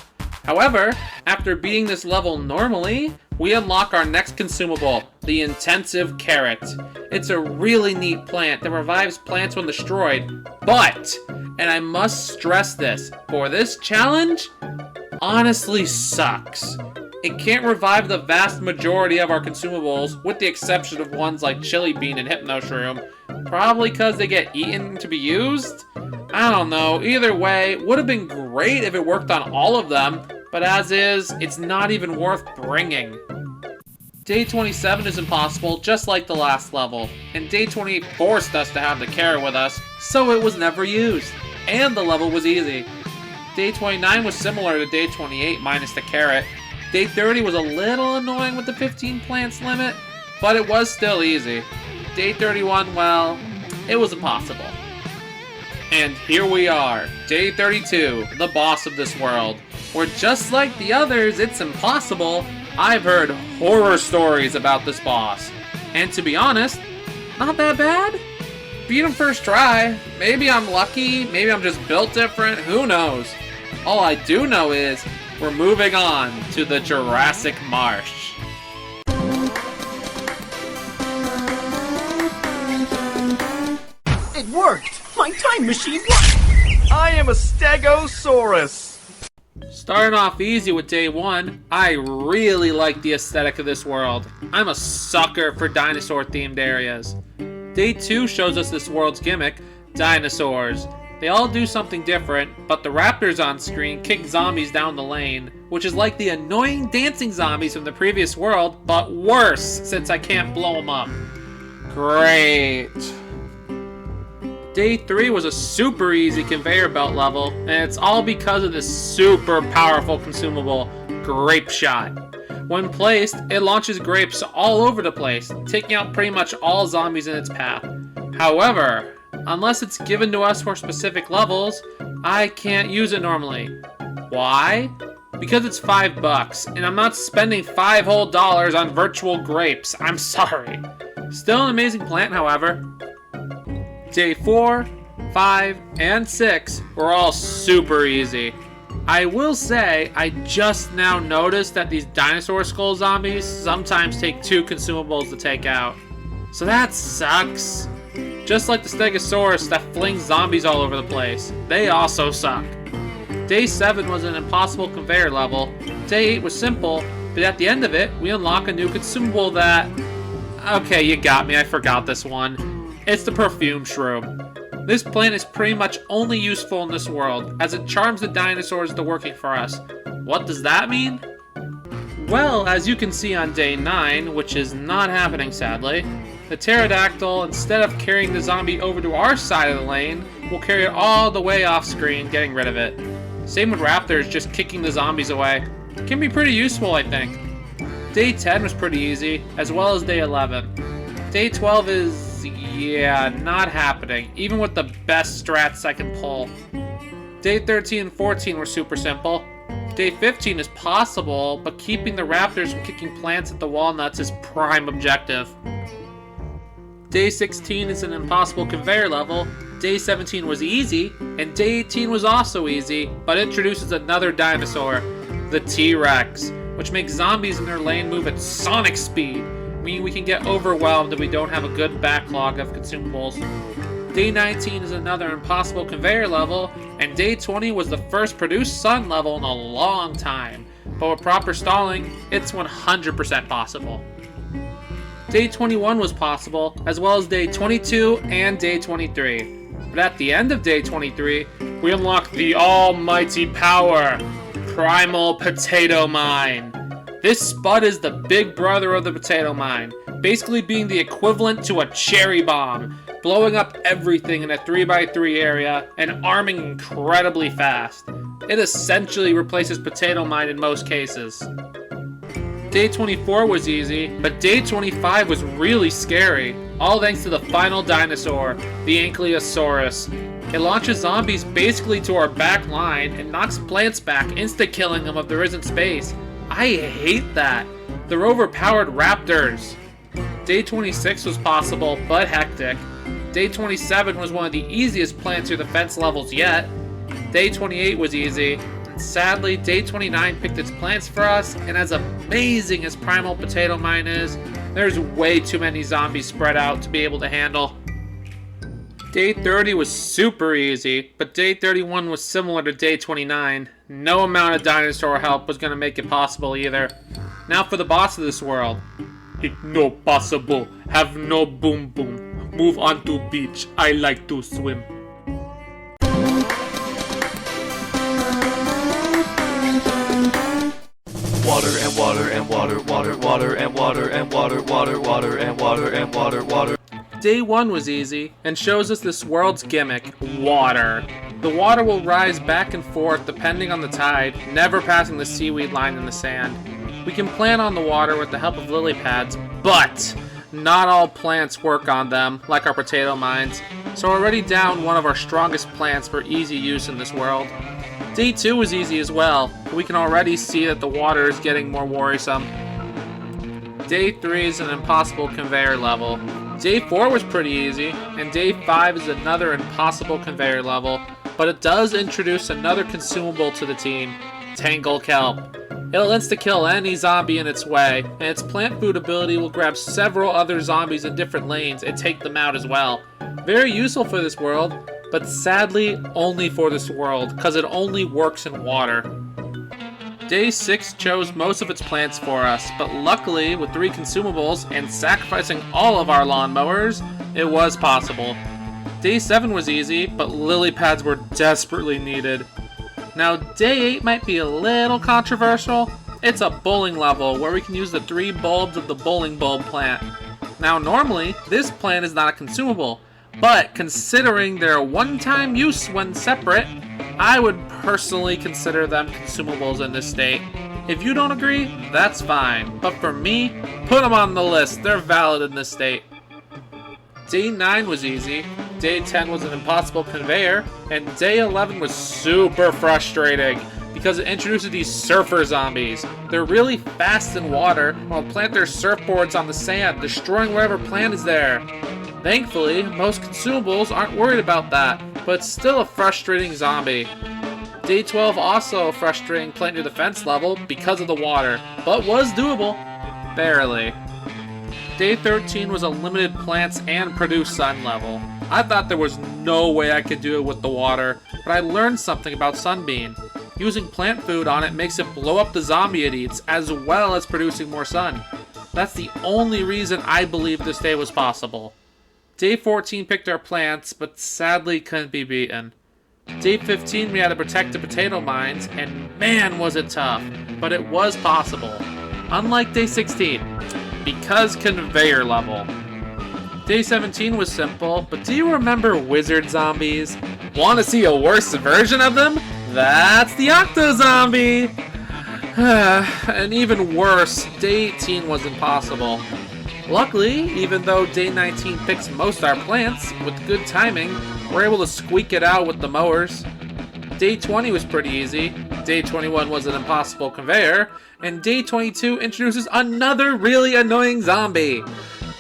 However, after beating this level normally, we unlock our next consumable, the Intensive Carrot. It's a really neat plant that revives plants when destroyed, but, and I must stress this, for this challenge, honestly sucks. It can't revive the vast majority of our consumables, with the exception of ones like Chili Bean and Hypno Shroom, probably because they get eaten to be used? I don't know, either way, would have been great if it worked on all of them, but as is, it's not even worth bringing. Day 27 is impossible, just like the last level, and Day 28 forced us to have the carrot with us, so it was never used, and the level was easy. Day 29 was similar to Day 28 minus the carrot. Day 30 was a little annoying with the 15 plants limit, but it was still easy. Day 31, well, it was impossible. And here we are, Day 32, the boss of this world, where just like the others, it's impossible. I've heard horror stories about this boss, and to be honest, not that bad. Beat him first try. Maybe I'm lucky, maybe I'm just built different, who knows. All I do know is, we're moving on to the Jurassic Marsh. It worked! My time machine worked! I am a Stegosaurus. Starting off easy with Day 1, I really like the aesthetic of this world. I'm a sucker for dinosaur-themed areas. Day 2 shows us this world's gimmick, dinosaurs. They all do something different, but the raptors on screen kick zombies down the lane, which is like the annoying dancing zombies from the previous world, but worse, since I can't blow them up. Great. Day 3 was a super easy conveyor belt level, and it's all because of this super powerful consumable, Grape Shot. When placed, it launches grapes all over the place, taking out pretty much all zombies in its path. However, unless it's given to us for specific levels, I can't use it normally. Why? Because it's $5, and I'm not spending $5 whole on virtual grapes. I'm sorry. Still an amazing plant, however. Day 4, 5, and 6 were all super easy. I will say, I just now noticed that these dinosaur skull zombies sometimes take 2 consumables to take out. So that sucks. Just like the Stegosaurus that flings zombies all over the place. They also suck. Day 7 was an impossible conveyor level. Day 8 was simple, but at the end of it, we unlock a new consumable that... Okay, you got me, I forgot this one. It's the perfume shroom. This plant is pretty much only useful in this world, as it charms the dinosaurs into working for us. What does that mean? Well, as you can see on day 9, which is not happening sadly, the pterodactyl, instead of carrying the zombie over to our side of the lane, will carry it all the way off screen, getting rid of it. Same with raptors, just kicking the zombies away. It can be pretty useful, I think. Day 10 was pretty easy, as well as day 11. Day 12 is... yeah, not happening, even with the best strats I can pull. Day 13 and 14 were super simple. Day 15 is possible, but keeping the raptors from kicking plants at the walnuts is prime objective. Day 16 is an impossible conveyor level. Day 17 was easy, and day 18 was also easy, but introduces another dinosaur, the T-Rex, which makes zombies in their lane move at sonic speed. Meaning we can get overwhelmed if we don't have a good backlog of consumables. Day 19 is another impossible conveyor level, and day 20 was the first produced sun level in a long time. But with proper stalling, it's 100% possible. Day 21 was possible, as well as day 22 and day 23. But at the end of day 23, we unlock the almighty power, Primal Potato Mine. This spud is the big brother of the potato mine, basically being the equivalent to a cherry bomb, blowing up everything in a 3x3 area and arming incredibly fast. It essentially replaces potato mine in most cases. Day 24 was easy, but day 25 was really scary, all thanks to the final dinosaur, the Ankylosaurus. It launches zombies basically to our back line and knocks plants back, insta-killing them if there isn't space. I hate that. They're overpowered raptors. Day 26 was possible, but hectic. Day 27 was one of the easiest plant through the fence levels yet. Day 28 was easy. And sadly, day 29 picked its plants for us, and as amazing as Primal Potato Mine is, there's way too many zombies spread out to be able to handle. Day 30 was super easy, but day 31 was similar to day 29. No amount of dinosaur help was going to make it possible either. Now for the boss of this world. It no possible, have no boom boom. Move on to beach, I like to swim. Water and water and water, water, water and water and water, water, water and water and water, water. Day 1 was easy, and shows us this world's gimmick, water. The water will rise back and forth depending on the tide, never passing the seaweed line in the sand. We can plant on the water with the help of lily pads, but not all plants work on them, like our potato mines, so we're already down one of our strongest plants for easy use in this world. Day 2 was easy as well, but we can already see that the water is getting more worrisome. Day 3 is an impossible conveyor level. Day 4 was pretty easy, and day 5 is another impossible conveyor level, but it does introduce another consumable to the team, Tangle Kelp. It'll insta-kill any zombie in its way, and its plant food ability will grab several other zombies in different lanes and take them out as well. Very useful for this world, but sadly only for this world, because it only works in water. Day 6 chose most of its plants for us, but luckily, with 3 consumables and sacrificing all of our lawnmowers, it was possible. Day 7 was easy, but lily pads were desperately needed. Now, day 8 might be a little controversial. It's a bowling level where we can use the 3 bulbs of the bowling bulb plant. Now, normally, this plant is not a consumable, but considering their one-time use when separate, I would personally consider them consumables in this state. If you don't agree, that's fine, but for me, put them on the list, they're valid in this state. Day 9 was easy, day 10 was an impossible conveyor, and day 11 was super frustrating because it introduces these surfer zombies. They're really fast in water and will plant their surfboards on the sand, destroying whatever plant is there. Thankfully, most consumables aren't worried about that, but it's still a frustrating zombie. Day 12 also frustrating plant near the fence level because of the water, but was doable. Barely. Day 13 was a limited plants and produce sun level. I thought there was no way I could do it with the water, but I learned something about Sunbeam. Using plant food on it makes it blow up the zombie it eats, as well as producing more sun. That's the only reason I believe this day was possible. Day 14 picked our plants, but sadly couldn't be beaten. Day 15 we had to protect the potato mines, and man was it tough, but it was possible. Unlike Day 16, because conveyor level. Day 17 was simple, but do you remember wizard zombies? Want to see a worse version of them? That's the Octo Zombie! And even worse, Day 18 was impossible. Luckily, even though Day 19 picks most our plants, with good timing, we're able to squeak it out with the mowers. Day 20 was pretty easy, Day 21 was an impossible conveyor, and Day 22 introduces another really annoying zombie.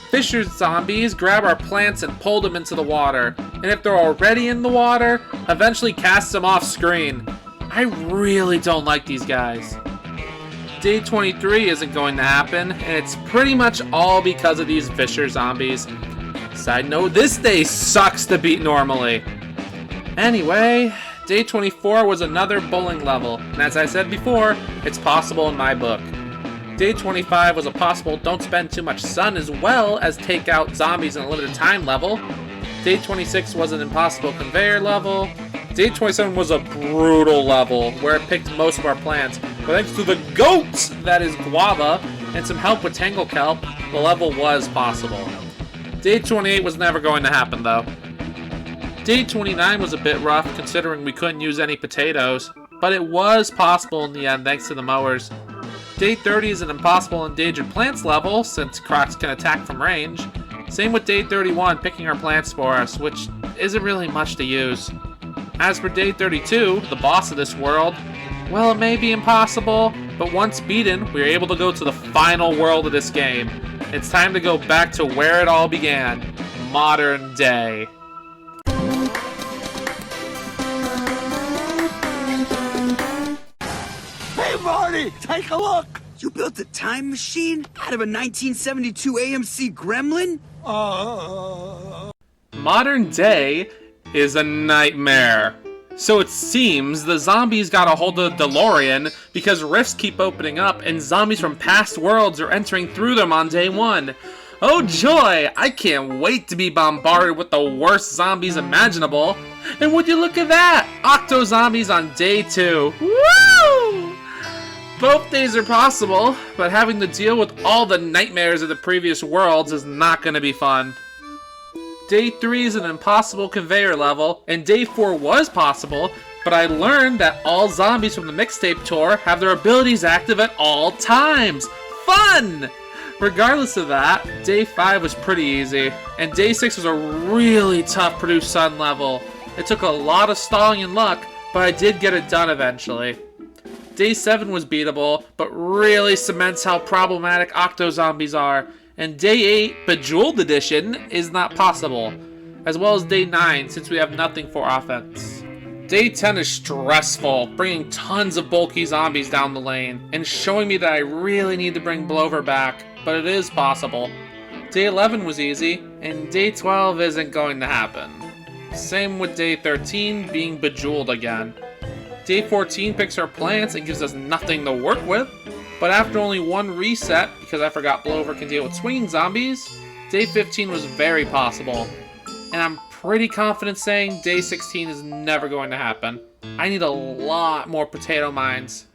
Fisher zombies grab our plants and pull them into the water, and if they're already in the water, eventually cast them off screen. I really don't like these guys. Day 23 isn't going to happen, and it's pretty much all because of these Fisher zombies. Side note, this day sucks to beat normally. Anyway, Day 24 was another bowling level, and as I said before, it's possible in my book. Day 25 was a possible don't spend too much sun as well as take out zombies in a limited time level. Day 26 was an impossible conveyor level. Day 27 was a brutal level where it picked most of our plants, but thanks to the goats, that is guava, and some help with tangle kelp, the level was possible. Day 28 was never going to happen though. Day 29 was a bit rough considering we couldn't use any potatoes, but it was possible in the end thanks to the mowers. Day 30 is an impossible endangered plants level, since crocs can attack from range. Same with Day 31, picking our plants for us, which isn't really much to use. As for Day 32, the boss of this world, well, it may be impossible, but once beaten, we are able to go to the final world of this game. It's time to go back to where it all began, modern day. Hey, Marty, take a look. You built a time machine out of a 1972 AMC Gremlin? Modern day is a nightmare. So it seems the zombies got a hold of the DeLorean because rifts keep opening up and zombies from past worlds are entering through them on day 1. Oh joy! I can't wait to be bombarded with the worst zombies imaginable. And would you look at that? Octo zombies on day 2. Woo! Both days are possible, but having to deal with all the nightmares of the previous worlds is not going to be fun. Day 3 is an impossible conveyor level, and Day 4 was possible, but I learned that all zombies from the Mixtape tour have their abilities active at all times. Fun! Regardless of that, Day 5 was pretty easy, and Day 6 was a really tough produce sun level. It took a lot of stalling and luck, but I did get it done eventually. Day 7 was beatable, but really cements how problematic Octo Zombies are, and Day 8, Bejeweled Edition, is not possible, as well as Day 9, since we have nothing for offense. Day 10 is stressful, bringing tons of bulky zombies down the lane, and showing me that I really need to bring Blover back, but it is possible. Day 11 was easy, and Day 12 isn't going to happen. Same with Day 13 being Bejeweled again. Day 14 picks our plants and gives us nothing to work with, but after only one reset, because I forgot Blover can deal with swinging zombies, Day 15 was very possible. And I'm pretty confident saying Day 16 is never going to happen. I need a lot more potato mines.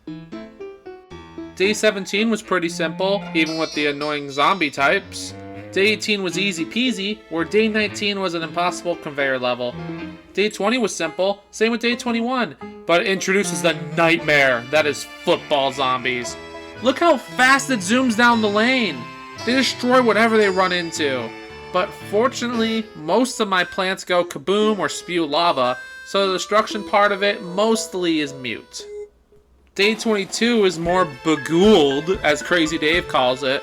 Day 17 was pretty simple, even with the annoying zombie types. Day 18 was easy peasy, where Day 19 was an impossible conveyor level. Day 20 was simple, same with Day 21, but it introduces the nightmare that is football zombies. Look how fast it zooms down the lane. They destroy whatever they run into. But fortunately, most of my plants go kaboom or spew lava, so the destruction part of it mostly is mute. Day 22 is more begooled, as Crazy Dave calls it,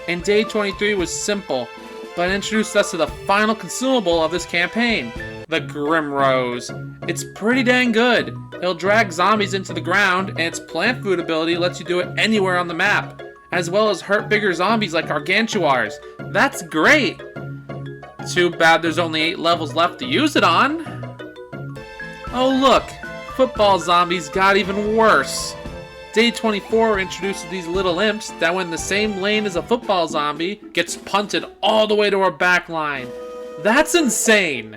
and Day 23 was simple, but introduced us to the final consumable of this campaign, the Grim Rose. It's pretty dang good. It'll drag zombies into the ground, and its plant food ability lets you do it anywhere on the map, as well as hurt bigger zombies like gargantuars. That's great! Too bad there's only 8 levels left to use it on. Oh look, football zombies got even worse. Day 24 introduces these little imps that when in the same lane as a football zombie, gets punted all the way to our back line. That's insane!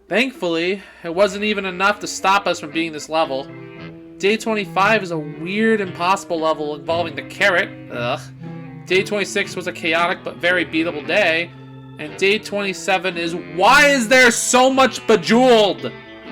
Thankfully, it wasn't even enough to stop us from beating this level. Day 25 is a weird, impossible level involving the carrot. Ugh. Day 26 was a chaotic but very beatable day. And day 27 is why is there so much Bejeweled?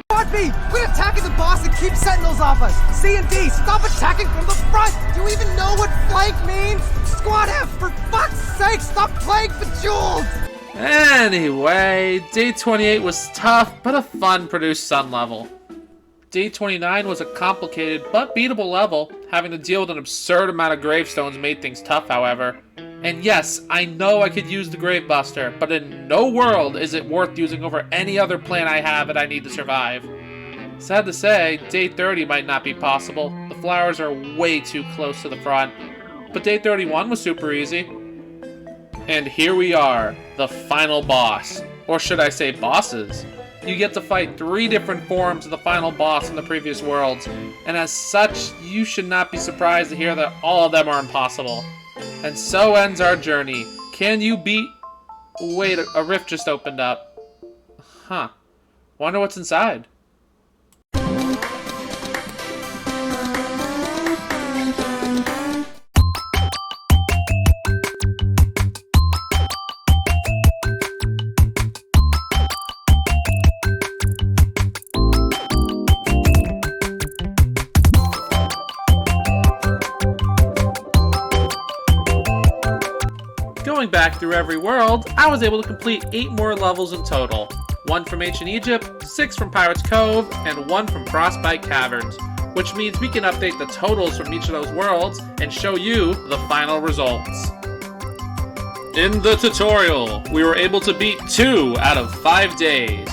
On me! Quit attacking the boss and keep sentinels off us! C and D, stop attacking from the front! Do you even know what flank means? Squad F, for fuck's sake, stop playing Bejeweled! Anyway, day 28 was tough, but a fun produced sun level. Day 29 was a complicated but beatable level. Having to deal with an absurd amount of gravestones made things tough, however. And yes, I know I could use the Gravebuster, but in no world is it worth using over any other plan I have that I need to survive. Sad to say, day 30 might not be possible. The flowers are way too close to the front. But day 31 was super easy. And here we are, the final boss. Or should I say bosses? You get to fight 3 different forms of the final boss in the previous worlds, and as such, you should not be surprised to hear that all of them are impossible. And so ends our journey. Can you beat... Wait, a rift just opened up. Huh. Wonder what's inside. Going back through every world, I was able to complete 8 more levels in total. 1 from Ancient Egypt, 6 from Pirate's Cove, and 1 from Frostbite Caverns, which means we can update the totals from each of those worlds and show you the final results. In the tutorial, we were able to beat 2 out of 5 days.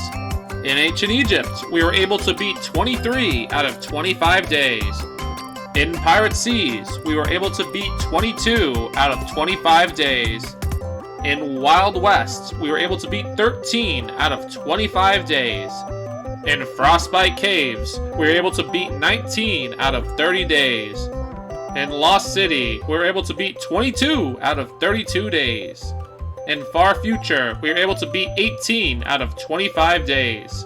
In Ancient Egypt, we were able to beat 23 out of 25 days. In Pirate Seas, we were able to beat 22 out of 25 days. In Wild West, we were able to beat 13 out of 25 days. In Frostbite Caves, we were able to beat 19 out of 30 days. In Lost City, we were able to beat 22 out of 32 days. In Far Future, we were able to beat 18 out of 25 days.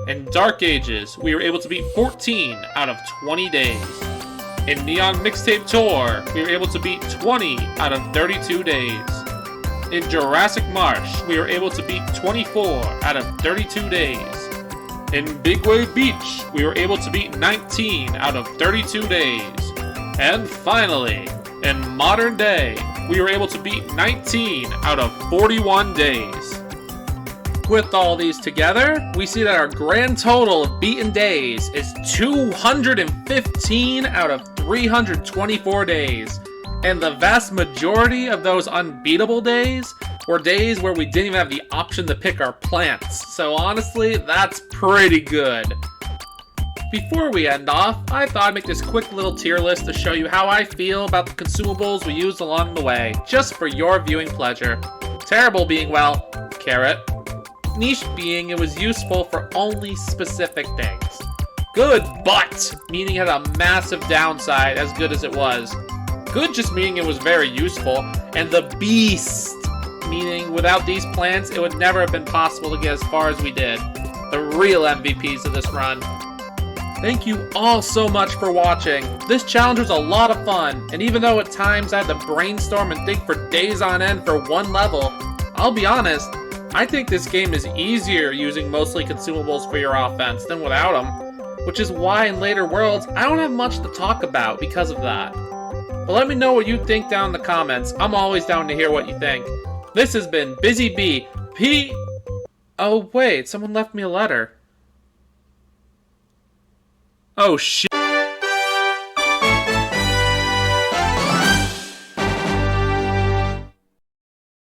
In Dark Ages, we were able to beat 14 out of 20 days. In Neon Mixtape Tour, we were able to beat 20 out of 32 days. In Jurassic Marsh, we were able to beat 24 out of 32 days. In Big Wave Beach, we were able to beat 19 out of 32 days. And finally, in Modern Day, we were able to beat 19 out of 41 days. With all these together, we see that our grand total of beaten days is 215 out of 324 days. And the vast majority of those unbeatable days were days where we didn't even have the option to pick our plants. So honestly, that's pretty good. Before we end off, I thought I'd make this quick little tier list to show you how I feel about the consumables we used along the way, just for your viewing pleasure. Terrible being, well, carrot. Niche being it was useful for only specific things. Good but, meaning it had a massive downside as good as it was. Good just meaning it was very useful. And the beast, meaning without these plants it would never have been possible to get as far as we did. The real MVPs of this run. Thank you all so much for watching. This challenge was a lot of fun, and even though at times I had to brainstorm and think for days on end for one level, I'll be honest, I think this game is easier using mostly consumables for your offense than without them, which is why in later worlds I don't have much to talk about because of that. But let me know what you think down in the comments. I'm always down to hear what you think. This has been Busy Bee. Oh wait, someone left me a letter. Oh shit.